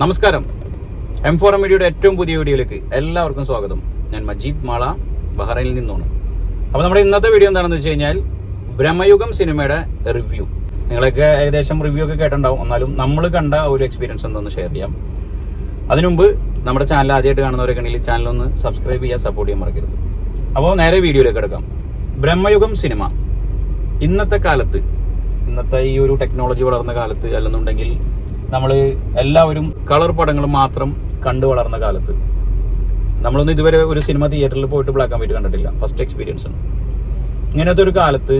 നമസ്കാരം. M4M മീഡിയയുടെ ഏറ്റവും പുതിയ വീഡിയോയിലേക്ക് എല്ലാവർക്കും സ്വാഗതം. ഞാൻ മജീദ് മാള, ബഹ്റൈനിൽ നിന്നാണ്. അപ്പോൾ നമ്മുടെ ഇന്നത്തെ വീഡിയോ എന്താണെന്ന് വെച്ച് കഴിഞ്ഞാൽ ബ്രഹ്മയുഗം സിനിമയുടെ റിവ്യൂ. നിങ്ങളൊക്കെ ഏകദേശം റിവ്യൂ ഒക്കെ കേട്ടിട്ടുണ്ടാവും. എന്നാലും നമ്മൾ കണ്ട ഒരു എക്സ്പീരിയൻസ് എന്താണെന്ന് ഷെയർ ചെയ്യാം. അതിനുമുമ്പ് നമ്മുടെ ചാനൽ ആദ്യമായിട്ട് കാണുന്നവരൊക്കെ ഉണ്ടെങ്കിൽ ചാനലൊന്ന് സബ്സ്ക്രൈബ് ചെയ്യാൻ, സപ്പോർട്ട് ചെയ്യാൻ മറക്കരുത്. അപ്പോൾ നേരെ വീഡിയോയിലേക്ക് എടുക്കാം. ബ്രഹ്മയുഗം സിനിമ ഇന്നത്തെ കാലത്ത്, ഇന്നത്തെ ഈ ഒരു ടെക്നോളജി വളർന്ന കാലത്ത്, അല്ലെന്നുണ്ടെങ്കിൽ നമ്മൾ എല്ലാവരും കളർ പടങ്ങൾ മാത്രം കണ്ടു വളർന്ന കാലത്ത്, നമ്മളൊന്നും ഇതുവരെ ഒരു സിനിമ തിയേറ്ററിൽ പോയിട്ട് ബ്ലാക്ക് ആൻഡ് വൈറ്റ് കണ്ടിട്ടില്ല. ഫസ്റ്റ് എക്സ്പീരിയൻസ് ആണ്. ഇങ്ങനത്തെ ഒരു കാലത്ത്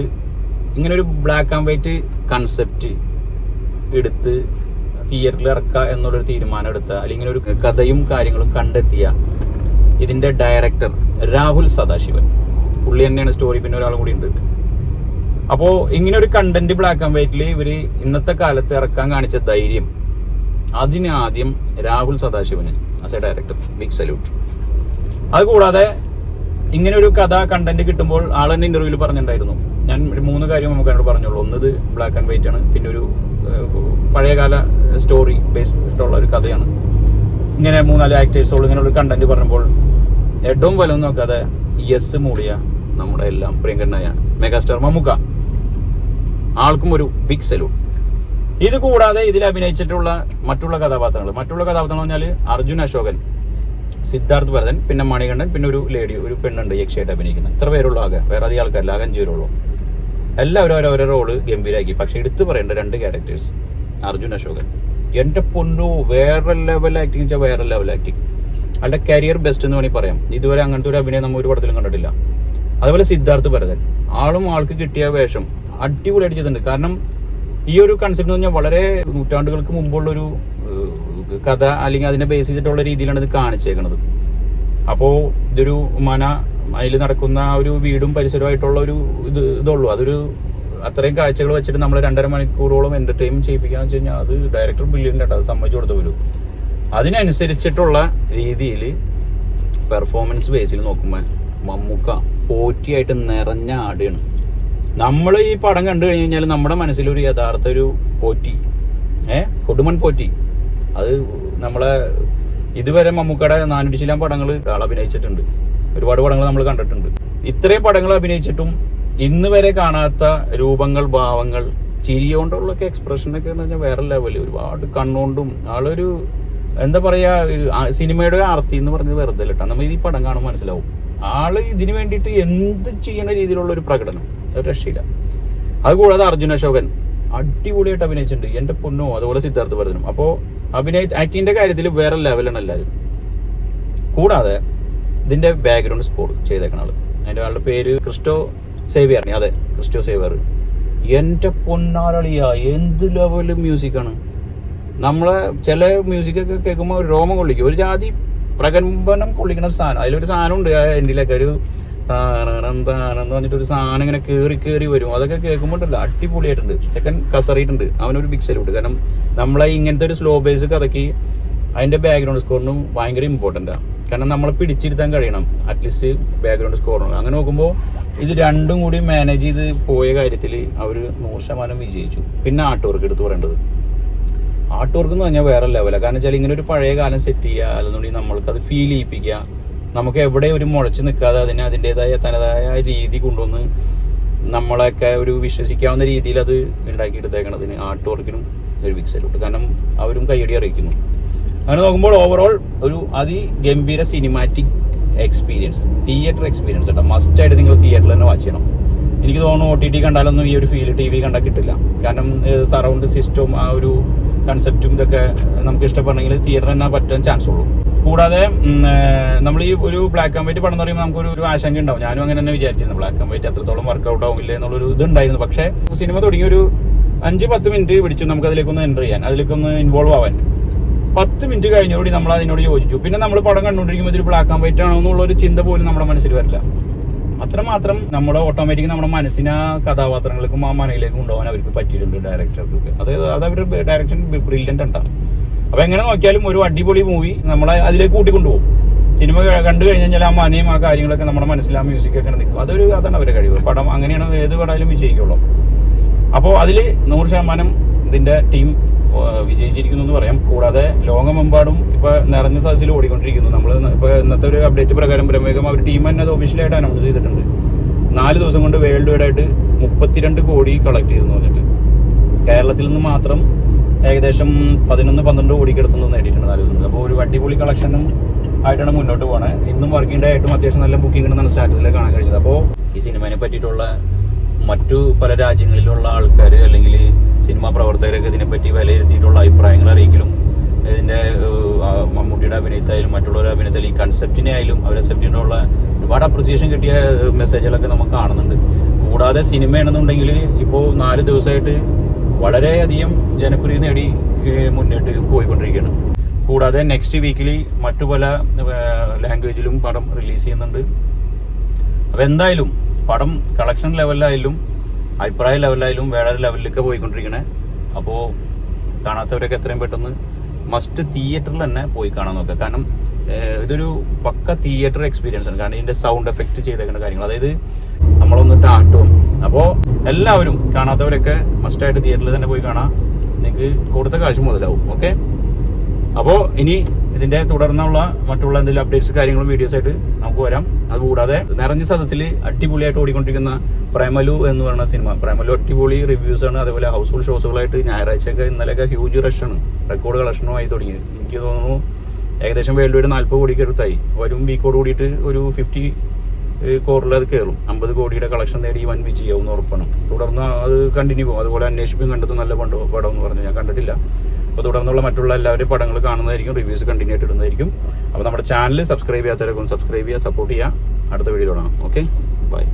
ഇങ്ങനൊരു ബ്ലാക്ക് ആൻഡ് വൈറ്റ് കൺസെപ്റ്റ് എടുത്ത് തിയേറ്ററിൽ ഇറക്കുക എന്നുള്ളൊരു തീരുമാനം എടുത്ത, അല്ലെങ്കിൽ ഒരു കഥയും കാര്യങ്ങളും കണ്ടെത്തിയ ഇതിന്റെ ഡയറക്ടർ രാഹുൽ സദാശിവൻ, പുള്ളി തന്നെയാണ് സ്റ്റോറി. പിന്നെ ഒരാൾ കൂടി ഉണ്ട്. അപ്പോൾ ഇങ്ങനെ ഒരു കണ്ടന്റ് ബ്ലാക്ക് ആൻഡ് വൈറ്റിൽ ഇവര് ഇന്നത്തെ കാലത്ത് ഇറക്കാൻ കാണിച്ച ധൈര്യം, അതിനാദ്യം രാഹുൽ സദാശിവന് as a director big salute. അതുകൂടാതെ ഇങ്ങനെ ഒരു കഥ കണ്ടന്റ് കിട്ടുമ്പോൾ ആൾ തന്നെ ഇന്റർവ്യൂവിൽ പറഞ്ഞിട്ടുണ്ടായിരുന്നു, ഞാൻ 3 കാര്യം നമുക്ക് എന്നോട് പറഞ്ഞോളൂ. ഒന്ന്, ഇത് ബ്ലാക്ക് ആൻഡ് വൈറ്റ് ആണ്. പിന്നെ ഒരു പഴയകാല സ്റ്റോറി ബേസ്ഡ് ആയിട്ടുള്ള ഒരു കഥയാണ്. ഇങ്ങനെ 3-4 ആക്ടേഴ്സോട് ഇങ്ങനെ ഒരു കണ്ടന്റ് പറഞ്ഞപ്പോൾ ഏറ്റവും വലം നോക്കാതെ യെസ് മൂടിയ നമ്മുടെ എല്ലാം പ്രിയങ്കരനായ മെഗാസ്റ്റാർ മമ്മൂക്ക, ആൾക്കും ഒരു ബിഗ് സല്യൂട്ട്. ഇത് കൂടാതെ ഇതിൽ അഭിനയിച്ചിട്ടുള്ള മറ്റുള്ള കഥാപാത്രങ്ങൾ എന്ന് പറഞ്ഞാൽ അർജുൻ അശോകൻ, സിദ്ധാർത്ഥ് ഭരതൻ, പിന്നെ മണികണ്ഠൻ, പിന്നെ ഒരു ലേഡി, ഒരു പെണ്ണുണ്ട് യക്ഷയായിട്ട് അഭിനയിക്കുന്നത്. ഇത്ര പേരുള്ളൂ ആകെ, വേറെ അധികം ആൾക്കാരില്ല, ആകെ 5 പേരുള്ളൂ. എല്ലാവരും ഓരോ റോള് ഗംഭീരാക്കി. പക്ഷെ എടുത്തു പറയേണ്ട 2 ക്യാരക്ടേഴ്സ്. അർജുൻ അശോകൻ, എന്റെ പൊന്നോ, വേറെ ലെവൽ ആക്ടിങ് വെച്ചാൽ വേറെ ലെവൽ ആക്ടിങ്. അയാളുടെ കരിയർ ബെസ്റ്റ് എന്ന് വേണമെങ്കിൽ പറയാം. ഇതുവരെ അങ്ങനത്തെ ഒരു അഭിനയം നമ്മൾ ഒരു പടത്തിലും കണ്ടിട്ടില്ല. അതുപോലെ സിദ്ധാർത്ഥ് ഭരതൻ, ആൾക്ക് കിട്ടിയ വേഷം അടിപൊളിയായിട്ട് ചെയ്തിട്ടുണ്ട്. കാരണം ഈ ഒരു കൺസെപ്റ്റ് എന്ന് പറഞ്ഞാൽ വളരെ നൂറ്റാണ്ടുകൾക്ക് മുമ്പുള്ളൊരു കഥ, അല്ലെങ്കിൽ അതിനെ ബേസ് ചെയ്തിട്ടുള്ള രീതിയിലാണ് ഇത് കാണിച്ചേക്കുന്നത്. അപ്പോൾ ഇതൊരു അതിൽ നടക്കുന്ന ഒരു വീടും പരിസരമായിട്ടുള്ള ഒരു ഇതുള്ളൂ. അതൊരു അത്രയും കാഴ്ചകൾ വെച്ചിട്ട് നമ്മൾ 2.5 മണിക്കൂറോളം എന്റർടൈൻമെന്റ് ചെയ്യിപ്പിക്കാന്ന് വെച്ച് കഴിഞ്ഞാൽ അത് ഡയറക്ടർ ബ്രില്യൻ്റ് ആയിട്ട് അത് സമ്മതിച്ചു കൊടുത്ത പോലും. അതിനനുസരിച്ചിട്ടുള്ള രീതിയിൽ പെർഫോമൻസ് ബേസിൽ നോക്കുമ്പോൾ മമ്മൂക്ക പോറ്റിയായിട്ട് നിറഞ്ഞ ആടുകയാണ്. നമ്മൾ ഈ പടം കണ്ടു കഴിഞ്ഞ് കഴിഞ്ഞാൽ നമ്മുടെ മനസ്സിലൊരു യഥാർത്ഥ ഒരു പോറ്റി, കൊടുമൺ പോറ്റി. അത് നമ്മളെ ഇതുവരെ മമ്മൂക്കയുടെ 400 ശിലാം പടങ്ങൾ ആൾ അഭിനയിച്ചിട്ടുണ്ട്. ഒരുപാട് പടങ്ങൾ നമ്മൾ കണ്ടിട്ടുണ്ട്. ഇത്രയും പടങ്ങൾ അഭിനയിച്ചിട്ടും ഇന്ന് വരെ കാണാത്ത രൂപങ്ങൾ, ഭാവങ്ങൾ, ചിരിയോണ്ടുള്ളൊക്കെ എക്സ്പ്രഷനൊക്കെ എന്ന് പറഞ്ഞാൽ വേറെ ലെവല്. ഒരുപാട് കണ്ണുകൊണ്ടും ആളൊരു എന്താ പറയാ, സിനിമയുടെ ആർത്തി എന്ന് പറഞ്ഞത് വെറുതെ ഇല്ല. നമ്മൾ ഈ പടം കാണുമ്പോൾ മനസ്സിലാവും ആള് ഇതിനു വേണ്ടിയിട്ട് എന്ത് ചെയ്യണ രീതിയിലുള്ള ഒരു പ്രകടനം, ഒരു രക്ഷയില്ല. അതുകൂടാതെ അർജുൻ അശോകൻ അടിപൊളിയായിട്ട് അഭിനയിച്ചിട്ടുണ്ട്, എന്റെ പൊന്നോ. അതുപോലെ സിദ്ധാർത്ഥ് ഭരതനും. അപ്പോൾ ആക്ടിങ്ങിന്റെ കാര്യത്തിൽ വേറെ ലെവലാണ് എല്ലാവരും. കൂടാതെ ഇതിന്റെ ബാക്ക്ഗ്രൗണ്ട് സ്കോർ ചെയ്തേക്കണ ആള്, അതിന്റെ ആളുടെ പേര് ക്രിസ്റ്റോ സേവിയർ. അതെ, ക്രിസ്റ്റോ സേവിയർ. എന്റെ പൊന്നാരളിയ, എന്ത് ലെവല് മ്യൂസിക്കാണ്. നമ്മളെ ചില മ്യൂസിക്കൊക്കെ കേൾക്കുമ്പോൾ രോമം കൊള്ളിക്കും, ഒരു ജാതി പ്രകമ്പനം കൊള്ളിക്കുന്ന ഒരു സാധനം. അതിലൊരു സാധനം ഉണ്ട് എന്റിലൊക്കെ, ഒരു എന്ന് പറഞ്ഞിട്ടൊരു സാധനം ഇങ്ങനെ കേറി വരും. അതൊക്കെ കേൾക്കുമ്പോണ്ടല്ലോ അടിപൊളിയായിട്ടുണ്ട്. ചെക്കൻ കസറിയിട്ടുണ്ട്. അവനൊരു ബിഗ് സല്യൂട്ട്. കാരണം നമ്മളെ ഇങ്ങനത്തെ ഒരു സ്ലോ ബേസ് കഥയ്ക്ക് അതിന്റെ ബാക്ക്ഗ്രൗണ്ട് സ്കോറിനും ഭയങ്കര ഇമ്പോർട്ടൻ്റ് ആണ്. കാരണം നമ്മളെ പിടിച്ചിരുത്താൻ കഴിയണം അറ്റ്ലീസ്റ്റ് ബാക്ക്ഗ്രൗണ്ട് സ്കോറിനും. അങ്ങനെ നോക്കുമ്പോൾ ഇത് രണ്ടും കൂടി മാനേജ് ചെയ്ത് പോയ കാര്യത്തിൽ അവർ 100% വിജയിച്ചു. പിന്നെ ആർട്ട് വർക്ക് എടുത്ത് പറയേണ്ടത്, ആർട്ട് വർക്ക് എന്ന് പറഞ്ഞാൽ വേറെ ലെവലാണ്. കാരണം വെച്ചാൽ ഇങ്ങനെ ഒരു പഴയ കാലം സെറ്റ് ചെയ്യുക, അല്ലെന്നുണ്ടെങ്കിൽ നമ്മൾക്ക് അത് ഫീൽ ചെയ്യിപ്പിക്കുക. നമുക്ക് എവിടെ ഒരു മുളച്ച് നിൽക്കാതെ അതിനെ അതിൻ്റെതായ തനതായ രീതി കൊണ്ടുവന്ന് നമ്മളൊക്കെ ഒരു വിശ്വസിക്കാവുന്ന രീതിയിൽ അത് ഉണ്ടാക്കിയെടുത്തേക്കണതിന് ആർട്ട് വർക്കിനും ഒരു ബിഗ് സല്യൂട്ട്. കാരണം അവരും കയ്യടി അറിയിക്കുന്നു. അങ്ങനെ നോക്കുമ്പോൾ ഓവറോൾ ഒരു അതിഗംഭീര സിനിമാറ്റിക് എക്സ്പീരിയൻസ്, തിയേറ്റർ എക്സ്പീരിയൻസ് കേട്ടോ. മസ്റ്റായിട്ട് നിങ്ങൾ തിയേറ്ററിൽ തന്നെ വാച്ച് ചെയ്യണം. എനിക്ക് തോന്നുന്നു OTT കണ്ടാലൊന്നും ഈ ഒരു ഫീൽ TV കണ്ടാൽ കിട്ടില്ല. കാരണം സറൗണ്ട് സിസ്റ്റവും ആ ഒരു കൺസെപ്റ്റും ഇതൊക്കെ നമുക്ക് ഇഷ്ടപ്പെടണമെങ്കിൽ തിയേറ്റർ തന്നെ പറ്റാൻ ചാൻസ് ഉള്ളൂ. കൂടാതെ നമ്മൾ ഈ ഒരു ബ്ലാക്ക് ആൻഡ് വൈറ്റ് പടം എന്ന് പറയുമ്പോൾ നമുക്കൊരു ആശങ്ക ഉണ്ടാവും. ഞാനും അങ്ങനെ തന്നെ വിചാരിച്ചിരുന്നു, ബ്ലാക്ക് ആൻഡ് വൈറ്റ് അത്രത്തോളം വർക്കൗട്ട് ആവില്ല എന്നുള്ളൊരു ഇതുണ്ടായിരുന്നു. പക്ഷേ സിനിമ തുടങ്ങി ഒരു 5-10 മിനിറ്റ് പിടിച്ചു നമുക്ക് അതിലേക്കൊന്ന് എൻ്റർ ചെയ്യാൻ, അതിലേക്കൊന്ന് ഇൻവോൾവ് ആവാൻ. 10 മിനിറ്റ് കഴിഞ്ഞോടി നമ്മൾ അതിനോട് യോജിച്ചു. പിന്നെ നമ്മൾ പടം കണ്ടുകൊണ്ടിരിക്കുമ്പോൾ ഇതൊരു ബ്ലാക്ക് ആൻഡ് വൈറ്റ് ആണോ എന്നുള്ളൊരു ചിന്ത പോലും നമ്മുടെ മനസ്സിൽ വരില്ല. അത്രമാത്രം നമ്മുടെ ഓട്ടോമാറ്റിക് നമ്മുടെ മനസ്സിനെ കഥാപാത്രങ്ങൾക്കും ആ മനയിലേക്കും കൊണ്ടുപോകാൻ അവർക്ക് പറ്റിയിട്ടുണ്ട് ഡയറക്ടർക്ക്. അതായത് അത് അവരുടെ ഡയറക്ഷൻ ബ്രില്യൻ്റ് ഉണ്ടാവും. അപ്പൊ എങ്ങനെ നോക്കിയാലും ഒരു അടിപൊളി മൂവി നമ്മളെ അതിലേക്ക് കൂട്ടിക്കൊണ്ടുപോകും. സിനിമ കണ്ടു കഴിഞ്ഞാൽ ആ മനയും ആ കാര്യങ്ങളൊക്കെ നമ്മുടെ മനസ്സിൽ ആ മ്യൂസിക്കൊക്കെ നിൽക്കും. അതാണ് അവരുടെ കഴിവ്. പടം അങ്ങനെയാണ് ഏത് പടമായാലും വിജയിക്കുള്ളൂ. അപ്പോൾ അതിൽ 100% ഇതിന്റെ ടീം വിജയിച്ചിരിക്കുന്നു എന്ന് പറയാം. കൂടാതെ ലോകമെമ്പാടും ഇപ്പോൾ നിറഞ്ഞ സദസ്സിൽ ഓടിക്കൊണ്ടിരിക്കുന്നു. നമ്മൾ ഇപ്പോൾ ഇന്നത്തെ ഒരു അപ്ഡേറ്റ് പ്രകാരം ബ്രഹ്മയുഗം അവർ ടീം തന്നെ അത് ഒഫീഷ്യലായിട്ട് അനൗൺസ് ചെയ്തിട്ടുണ്ട്. 4 ദിവസം കൊണ്ട് വേൾഡ് വൈഡ് ആയിട്ട് 32 കോടി കളക്ട് ചെയ്തെന്ന് പറഞ്ഞിട്ട് കേരളത്തിൽ നിന്ന് മാത്രം ഏകദേശം 11-12 കോടിക്ക് അടുത്തൊന്നും നേടിയിട്ടുണ്ട് 4 ദിവസം. അപ്പോൾ ഒരു അടിപൊളി കളക്ഷനും ആയിട്ടാണ് മുന്നോട്ട് പോകുന്നത്. ഇന്നും വർക്കിംഗ് ഡേ ആയിട്ടും അത്യാവശ്യം നല്ല ബുക്കിംഗ് ഉണ്ടെന്നാണ് സ്റ്റാറ്റസിൽ കാണാൻ കഴിഞ്ഞത്. അപ്പോൾ ഈ സിനിമയെ പറ്റിയിട്ടുള്ള മറ്റു പല രാജ്യങ്ങളിലുള്ള ആൾക്കാർ അല്ലെങ്കിൽ സിനിമാ പ്രവർത്തകരൊക്കെ ഇതിനെപ്പറ്റി വിലയിരുത്തിയിട്ടുള്ള അഭിപ്രായങ്ങൾ അറിയിക്കലും ഇതിൻ്റെ മമ്മൂട്ടിയുടെ അഭിനയത്തായാലും മറ്റുള്ളവരുടെ അഭിനയത്തായാലും ഈ കൺസെപ്റ്റിനെ ആയാലും അവരെ സബ്ജക്റ്റിനുള്ള ഒരുപാട് അപ്രിസിയേഷൻ കിട്ടിയ മെസ്സേജുകളൊക്കെ നമുക്ക് കാണുന്നുണ്ട്. കൂടാതെ സിനിമയാണെന്നുണ്ടെങ്കിൽ ഇപ്പോൾ 4 ദിവസമായിട്ട് വളരെയധികം ജനപ്രീതി നേടി മുന്നോട്ട് പോയിക്കൊണ്ടിരിക്കുകയാണ്. കൂടാതെ നെക്സ്റ്റ് വീക്കിൽ മറ്റു പല ലാംഗ്വേജിലും പടം റിലീസ് ചെയ്യുന്നുണ്ട്. അപ്പോൾ എന്തായാലും പടം കളക്ഷൻ ലെവലിലായാലും അഭിപ്രായ ലെവലിലായാലും വേറെ ലെവലിലൊക്കെ പോയിക്കൊണ്ടിരിക്കണേ. അപ്പോൾ കാണാത്തവരൊക്കെ എത്രയും പെട്ടെന്ന് മസ്റ്റ് തിയേറ്ററിൽ തന്നെ പോയി കാണാൻ നോക്കുക. കാരണം ഇതൊരു പക്ക തിയേറ്റർ എക്സ്പീരിയൻസ് ആണ്. കാരണം ഇതിൻ്റെ സൗണ്ട് എഫക്റ്റ് ചെയ്തേക്കുന്ന കാര്യങ്ങൾ, അതായത് നമ്മളൊന്നിട്ട് ആട്ടും. അപ്പോൾ എല്ലാവരും കാണാത്തവരൊക്കെ മസ്റ്റായിട്ട് തിയേറ്ററിൽ തന്നെ പോയി കാണാം. നിങ്ങൾക്ക് കൊടുത്ത കാശ് മുതലാവും. ഓക്കെ, അപ്പോൾ ഇനി ഇതിന്റെ തുടർന്നുള്ള മറ്റുള്ള എന്തെങ്കിലും അപ്ഡേറ്റ്സ് കാര്യങ്ങളും വീഡിയോസ് ആയിട്ട് നമുക്ക് വരാം. അതുകൂടാതെ നിറഞ്ഞ സദസ്സിൽ അടിപൊളിയായിട്ട് ഓടിക്കൊണ്ടിരിക്കുന്ന പ്രേമലു എന്ന് പറയുന്ന സിനിമ, പ്രേമലു അടിപൊളി റിവ്യൂസ് ആണ്. അതേപോലെ ഹൗസ്ഫുൾ ഷോസുകളായിട്ട് ഞായറാഴ്ചയൊക്കെ ഇന്നലെയൊക്കെ ഹ്യൂജ് റഷാണ്, റെക്കോർഡ് കളക്ഷനുമായി തുടങ്ങി. എനിക്ക് തോന്നുന്നു ഏകദേശം വേൾഡ് വൈഡ് 40 കോടിക്ക് അടുത്തായി. വരും വീക്കോട് കൂടിയിട്ട് ഒരു 50 കോറിൽ അത് കയറും. 50 കോടിയുടെ കളക്ഷൻ നേടി വൻ വിജയവും ഉറപ്പാണ്. തുടർന്ന് അത് കണ്ടിന്യൂ പോകും. അതുപോലെ അന്വേഷിപ്പും കണ്ടെത്തും നല്ല പടം എന്ന് പറഞ്ഞു ഞാൻ കണ്ടിട്ടില്ല. അപ്പോൾ തുടർന്നുള്ള മറ്റുള്ള എല്ലാവരും പടങ്ങൾ കാണുന്നതായിരിക്കും, റിവ്യൂസ് കണ്ടിന്യൂ ആയിട്ട് ഇടുന്നതായിരിക്കും. അപ്പോൾ നമ്മുടെ ചാനൽ സബ്സ്ക്രൈബ് ചെയ്യാത്തവരൊക്കെ ഒന്ന് സബ്സ്ക്രൈബ് ചെയ്യുക, സപ്പോർട്ട് ചെയ്യുക. അടുത്ത വീഡിയോ കാണാം. Okay, by.